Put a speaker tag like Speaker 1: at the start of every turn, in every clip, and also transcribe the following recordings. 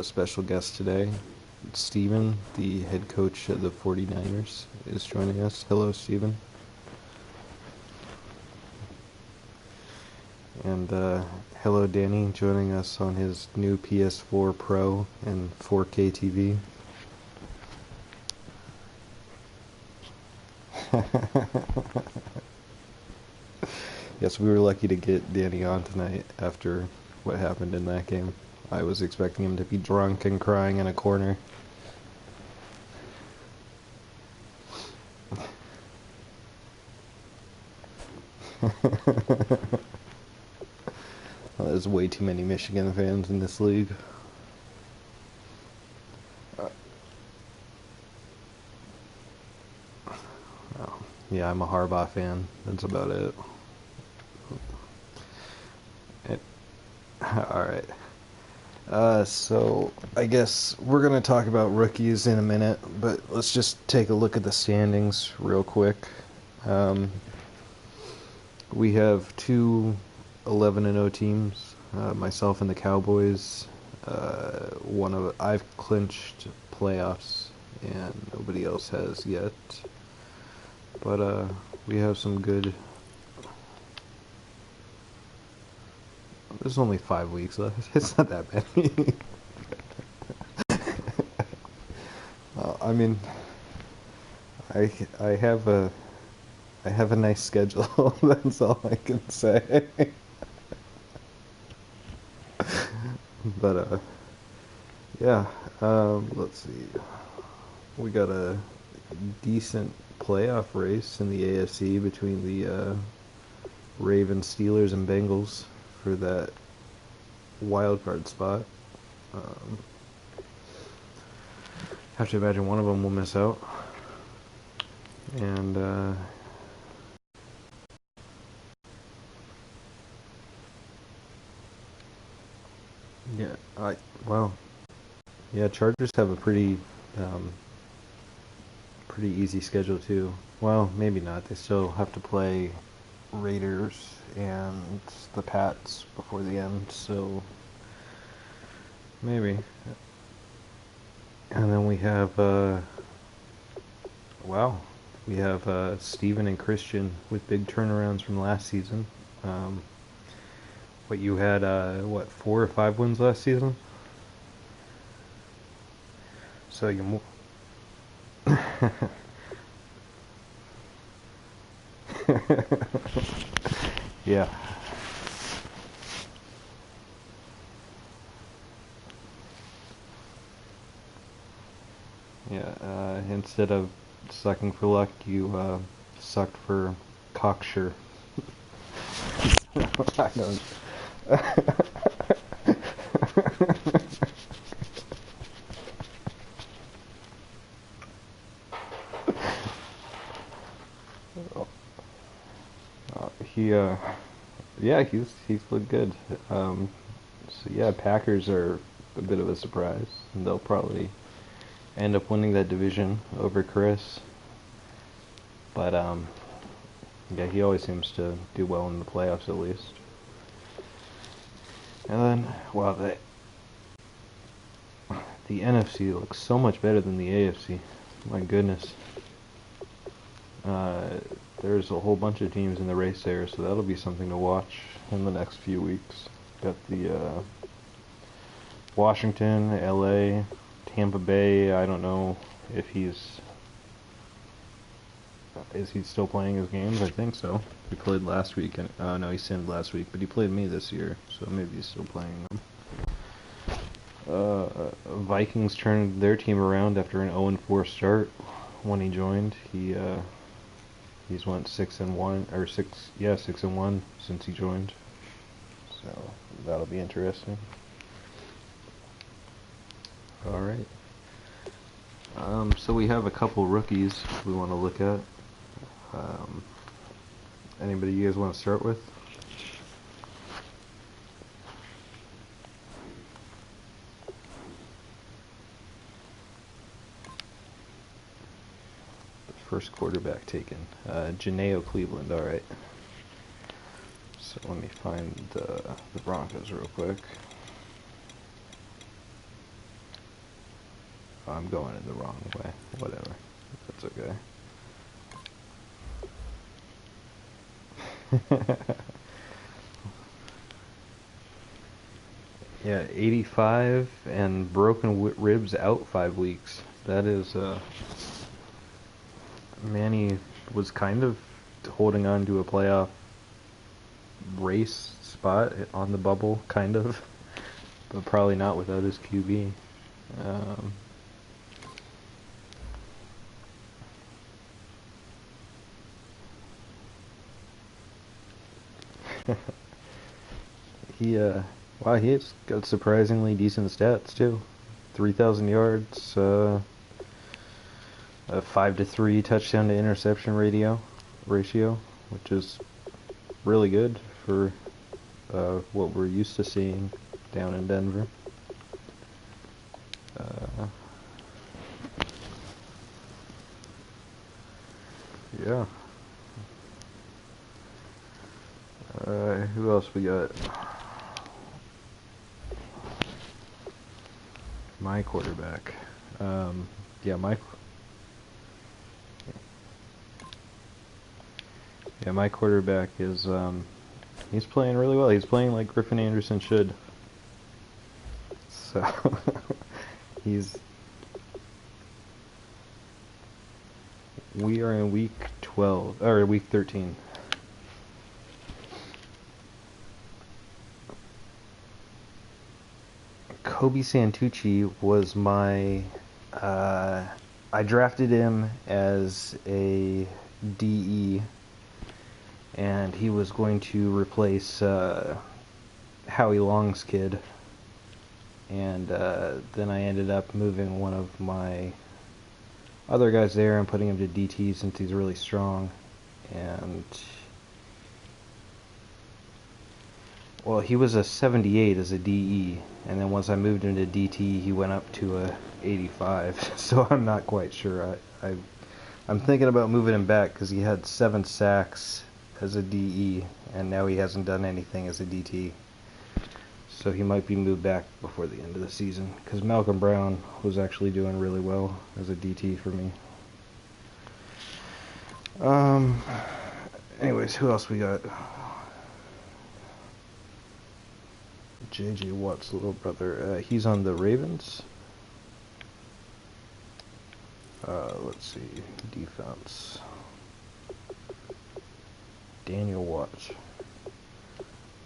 Speaker 1: a special guest today. Steven, the head coach of the 49ers, is joining us. Hello, Steven. And hello, Danny, joining us on his new PS4 Pro and 4K TV. Yes, we were lucky to get Danny on tonight after what happened in that game. I was expecting him to be drunk and crying in a corner. Well, there's way too many Michigan fans in this league. Yeah, I'm a Harbaugh fan. That's about it. Alright. So, I guess we're going to talk about rookies in a minute, but let's just take a look at the standings real quick. We have two 11-0 teams, myself and the Cowboys. I've clinched playoffs, and nobody else has yet. But we have some good. There's only 5 weeks left. It's not that many. I mean, I have a nice schedule. That's all I can say. But yeah. Let's see. We got a decent playoff race in the AFC between the Ravens, Steelers, and Bengals for that wild card spot. Have to imagine one of them will miss out. And Chargers have a pretty easy schedule too. Well, maybe not. They still have to play Raiders and the Pats before the end, so maybe. And then we have Steven and Christian with big turnarounds from last season. You had 4 or 5 wins last season? So you yeah. Yeah, instead of sucking for luck, you sucked for cocksure. I don't. He's looked good. So yeah, Packers are a bit of a surprise. They'll probably end up winning that division over Chris. But yeah, he always seems to do well in the playoffs at least. And then, the NFC looks so much better than the AFC. My goodness. There's a whole bunch of teams in the race there, so that'll be something to watch in the next few weeks. Got the Washington, LA, Tampa Bay. I don't know if is he still playing his games? I think so. He played last week, and no, he sinned last week, but he played me this year, so maybe he's still playing them. Vikings turned their team around after an 0-4 start when he joined. He's went 6-1 6-1 since he joined. So that'll be interesting. All right. So we have a couple rookies we want to look at. Anybody you guys want to start with? First quarterback taken. Janeo Cleveland, alright. So let me find the Broncos real quick. I'm going in the wrong way. Whatever. That's okay. Yeah, 85 and broken ribs out 5 weeks. That is, Manny was kind of holding on to a playoff race spot on the bubble, kind of, but probably not without his QB. Wow, he's got surprisingly decent stats too. 3,000 yards, a 5-3 touchdown to interception ratio, which is really good for what we're used to seeing down in Denver. Yeah. Who else we got? My quarterback. Yeah, my quarterback is, he's playing really well. He's playing like Griffin Anderson should. So, we are in week 12, or week 13. Kobe Santucci was I drafted him as a DE, and he was going to replace Howie Long's kid, and then I ended up moving one of my other guys there and putting him to DT since he's really strong, and well, he was a 78 as a DE, and then once I moved him to DT, he went up to a 85. So I'm not quite sure. I'm thinking about moving him back because he had 7 sacks as a DE, and now he hasn't done anything as a DT. So he might be moved back before the end of the season, because Malcolm Brown was actually doing really well as a DT for me. Anyways, who else we got? J.J. Watt's little brother. He's on the Ravens. Let's see. Defense. Daniel Watts.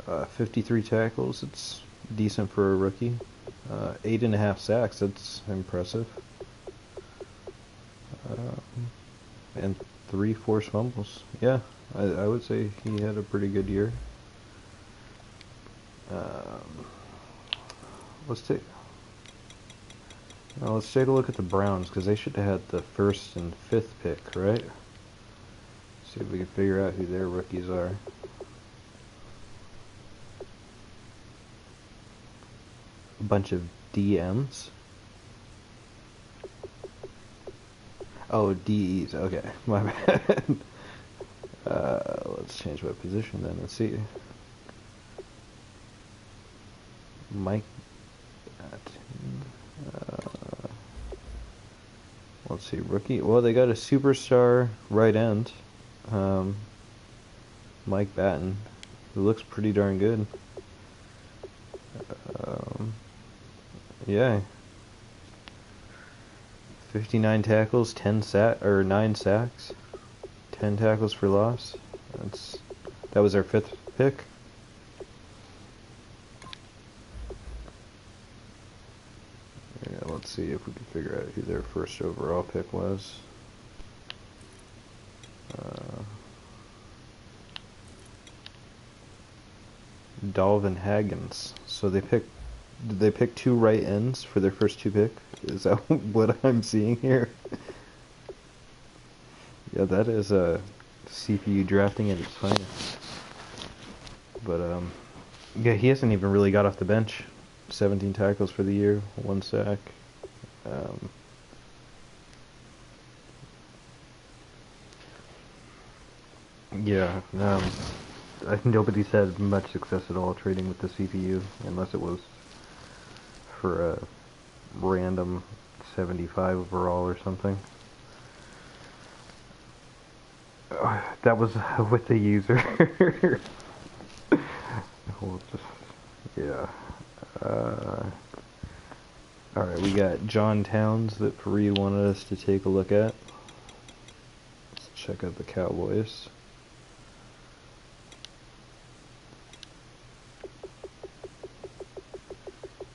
Speaker 1: 53 tackles. It's decent for a rookie. 8.5 sacks. That's impressive. And 3 forced fumbles. Yeah, I would say he had a pretty good year. Let's take a look at the Browns, because they should have had the 1st and 5th pick, right? See if we can figure out who their rookies are. A bunch of DMs. Oh, DEs. Okay, my bad. Let's change my position then. Let's see. Mike. Let's see, rookie. Well, they got a superstar right end, Mike Batten, who looks pretty darn good. Yeah. 59 tackles, 9 sacks, 10 tackles for loss. That was our 5th pick. Yeah, let's see if we can figure out who their 1st overall pick was. Dalvin Haggins. So did they pick 2 right ends for their first 2 pick? Is that what I'm seeing here? Yeah, that is a CPU drafting at its finest. But yeah, he hasn't even really got off the bench. 17 tackles for the year, 1 sack. Yeah, I think nobody's had much success at all trading with the CPU, unless it was for a random 75 overall or something. That was with the user. We'll just, yeah. Alright, we got John Towns that Fareed wanted us to take a look at. Let's check out the Cowboys.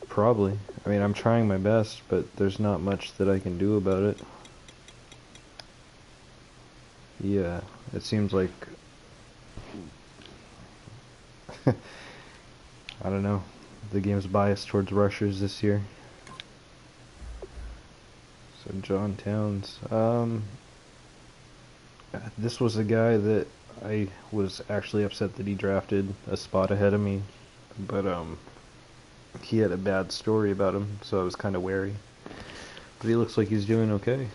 Speaker 1: Probably. I mean, I'm trying my best, but there's not much that I can do about it. Yeah, it seems like... I don't know. The game's biased towards rushers this year. So John Towns. This was a guy that I was actually upset that he drafted a spot ahead of me. But, he had a bad story about him, so I was kind of wary. But he looks like he's doing okay.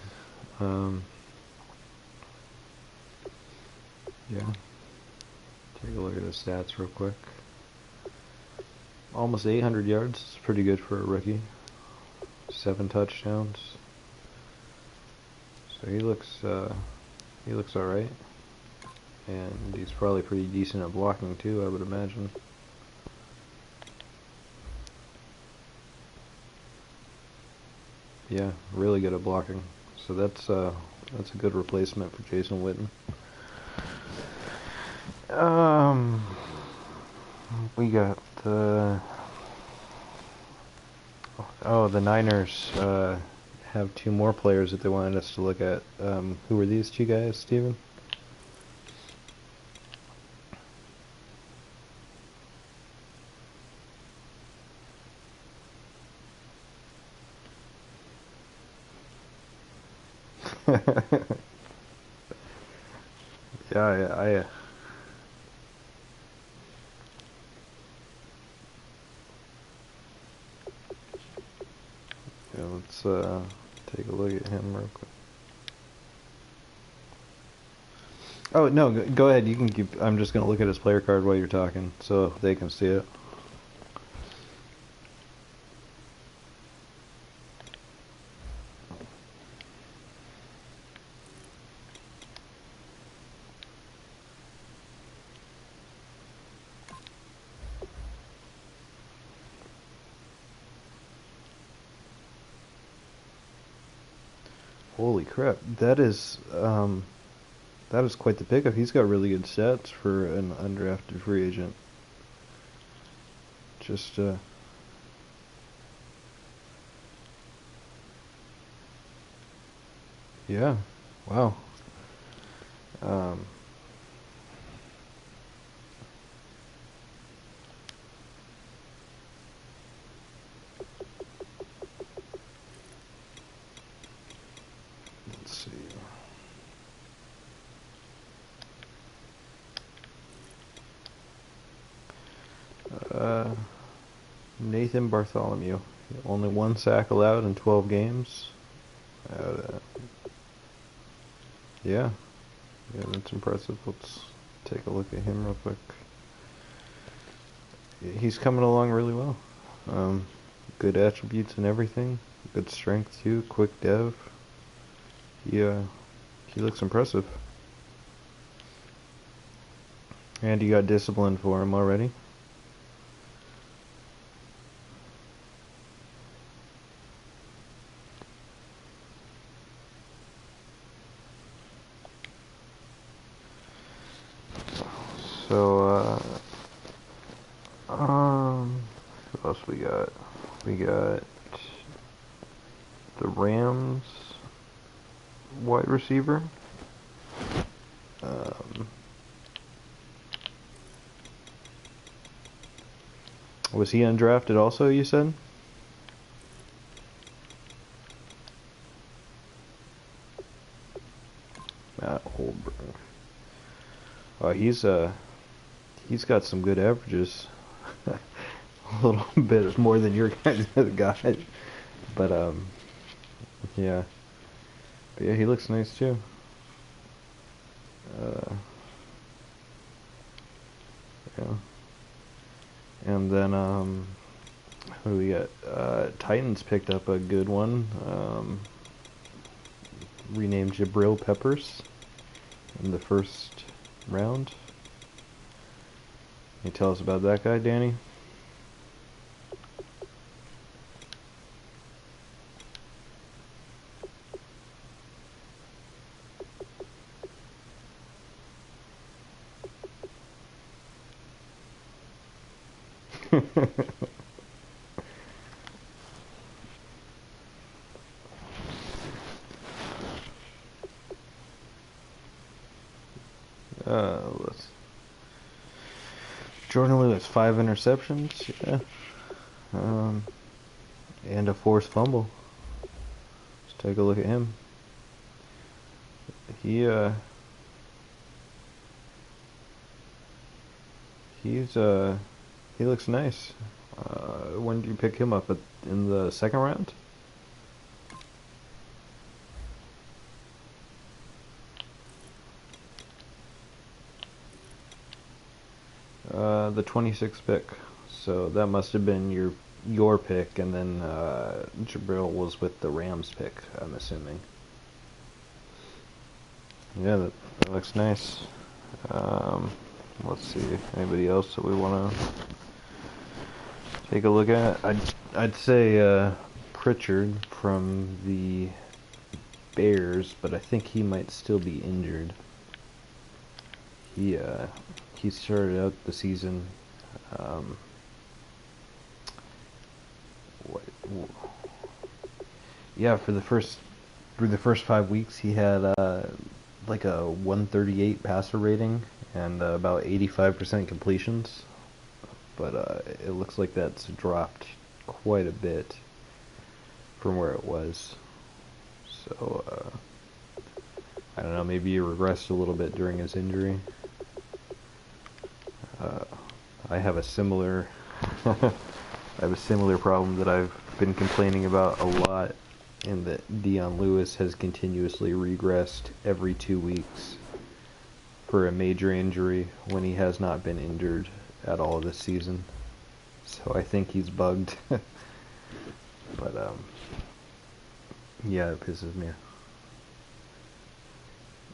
Speaker 1: Yeah. Take a look at his stats real quick. Almost 800 yards. It's pretty good for a rookie. 7 touchdowns. So he looks alright. And he's probably pretty decent at blocking too, I would imagine. Yeah, really good at blocking. So that's a good replacement for Jason Witten. We got the Niners have 2 more players that they wanted us to look at. Who were these 2 guys, Steven? Yeah, yeah, let's take a look at him real quick. Oh, no, go ahead. You can keep... I'm just going to look at his player card while you're talking, so they can see it. Holy crap, that is quite the pickup. He's got really good stats for an undrafted free agent. Just, yeah, wow. Let's see. Nathan Bartholomew. Only 1 sack allowed in 12 games. Yeah. Yeah, that's impressive. Let's take a look at him real quick. He's coming along really well. Good attributes and everything. Good strength too. Quick dev. Yeah, he looks impressive. And you got discipline for him already. So, who else we got? We got the Rams wide receiver. Was he undrafted also, you said? Matt Holberg. Oh, he's got some good averages. A little bit more than your guys' guy. But yeah. But yeah, he looks nice too. Yeah. And then What do we got? Titans picked up a good one. Renamed Jabril Peppers in the first round. Can you tell us about that guy, Danny? Let's. Jordan Lewis, 5 interceptions, yeah, and a forced fumble. Let's take a look at him. He he looks nice. When did you pick him up? In the second round? The 26th pick. So that must have been your pick, and then Jabril was with the Rams pick, I'm assuming. Yeah, that looks nice. Let's see, anybody else that we want to take a look at? I'd say Pritchard from the Bears, but I think he might still be injured. He started out the season. Yeah, for the first 5 weeks, he had like a 138 passer rating and about 85% completions. But it looks like that's dropped quite a bit from where it was. So I don't know. Maybe he regressed a little bit during his injury. I have a similar problem that I've been complaining about a lot, in that Dion Lewis has continuously regressed every 2 weeks for a major injury when he has not been injured at all this season. So I think he's bugged. But yeah, it pisses me off.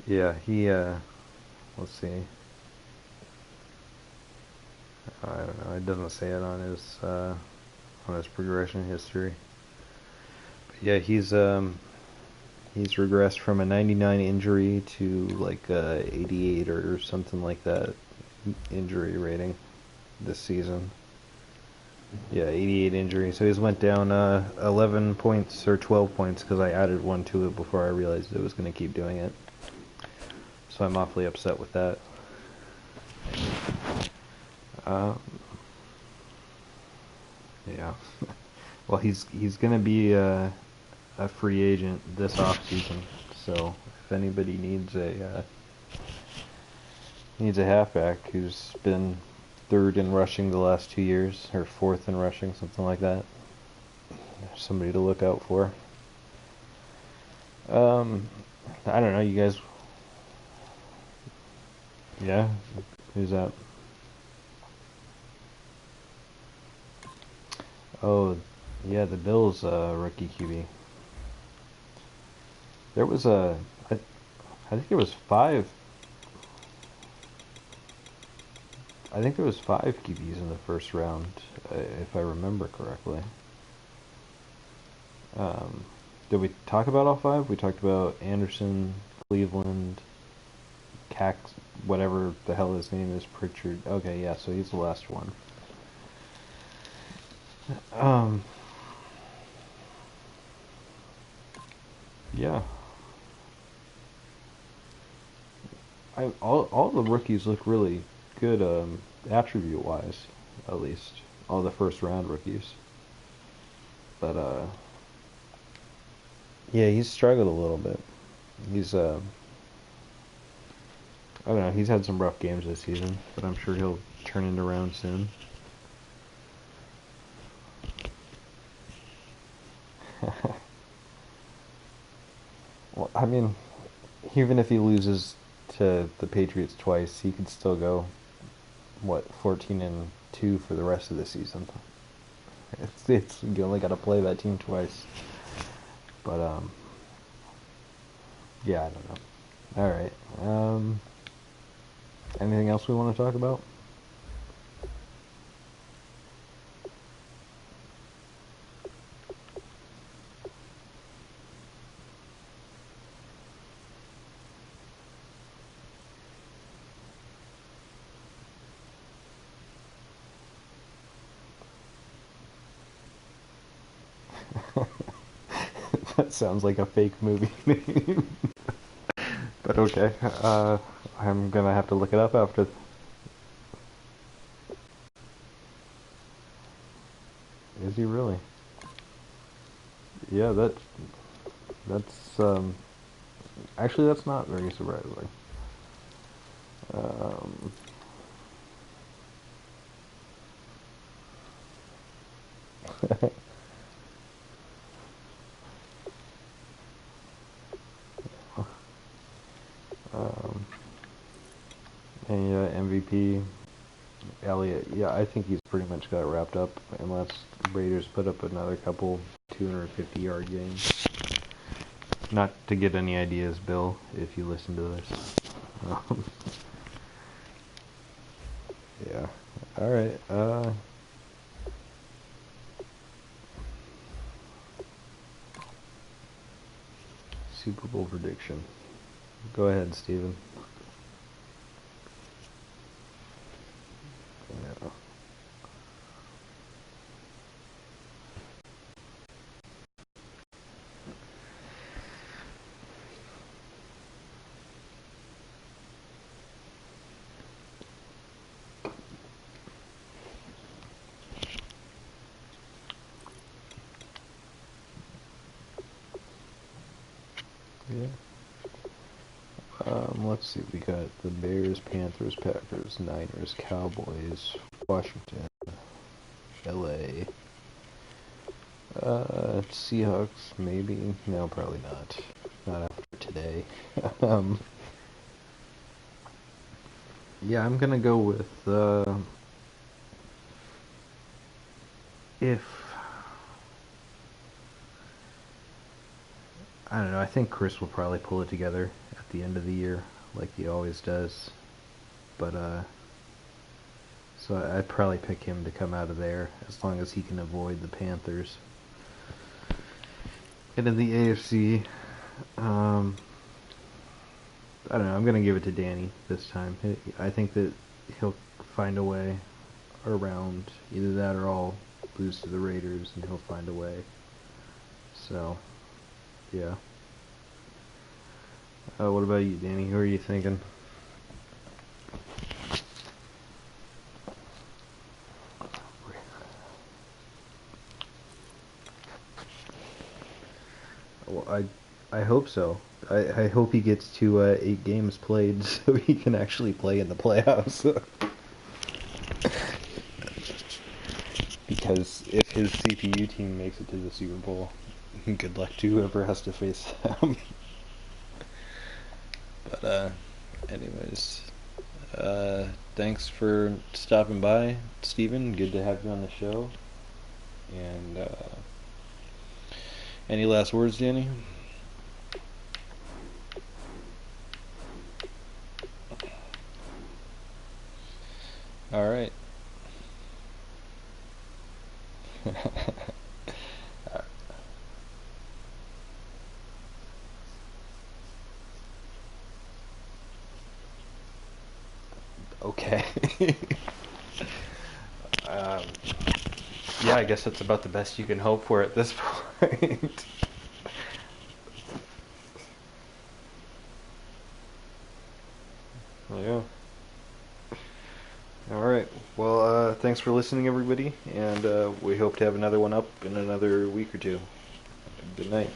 Speaker 1: Yeah, he let's see. I don't know. It doesn't say it on his progression history. But yeah, he's regressed from a 99 injury to like 88 or something like that injury rating this season. Yeah, 88 injury. So he's went down 11 points or 12 points because I added one to it before I realized it was going to keep doing it. So I'm awfully upset with that. Yeah. Well, he's gonna be a free agent this off season. So if anybody needs a halfback who's been third in rushing the last 2 years, or fourth in rushing, something like that, somebody to look out for. I don't know, you guys. Yeah, who's that? Oh, yeah, the Bills rookie QB. There was I think there was five. I think there was 5 QBs in the first round, if I remember correctly. Did we talk about all 5? We talked about Anderson, Cleveland, Cax, whatever the hell his name is, Pritchard. Okay, yeah, so he's the last one. Yeah. All the rookies look really good, attribute-wise, at least. All the first-round rookies. But, yeah, he's struggled a little bit. He's, I don't know, he's had some rough games this season, but I'm sure he'll turn it around soon. Well, I mean, even if he loses to the Patriots twice, he could still go, 14-2 for the rest of the season, It's you only got to play that team twice. But yeah, I don't know. All right. Anything else we want to talk about? That sounds like a fake movie name. But okay, I'm gonna have to look it up after. Is he really? Yeah, that's actually that's not very surprising. Um, um, and yeah, MVP Elliott. Yeah, I think he's pretty much got it wrapped up, unless the Raiders put up another couple 250-yard games. Not to get any ideas, Bill, if you listen to this. Yeah. All right. Super Bowl prediction. Go ahead, Steven. Yeah. Yeah. Let's see. We got the Bears, Panthers, Packers, Niners, Cowboys, Washington, LA. Seahawks, maybe. No, probably not. Not after today. Yeah, I'm gonna go with if I don't know. I think Chris will probably pull it together at the end of the year, like he always does. But so I'd probably pick him to come out of there as long as he can avoid the Panthers. And in the AFC, I don't know. I'm gonna give it to Danny this time. I think that he'll find a way around either that or I'll lose to the Raiders, and he'll find a way. So, yeah. What about you, Danny? Who are you thinking? Well, I hope so. I hope he gets to 8 games played so he can actually play in the playoffs. Because if his CPU team makes it to the Super Bowl, good luck to whoever has to face them. But anyways, thanks for stopping by, Steven. Good to have you on the show. And any last words, Danny? All right. Okay. um, yeah, I guess that's about the best you can hope for at this point. Yeah. All right. Well, thanks for listening, everybody, and we hope to have another one up in another week or two. Good night.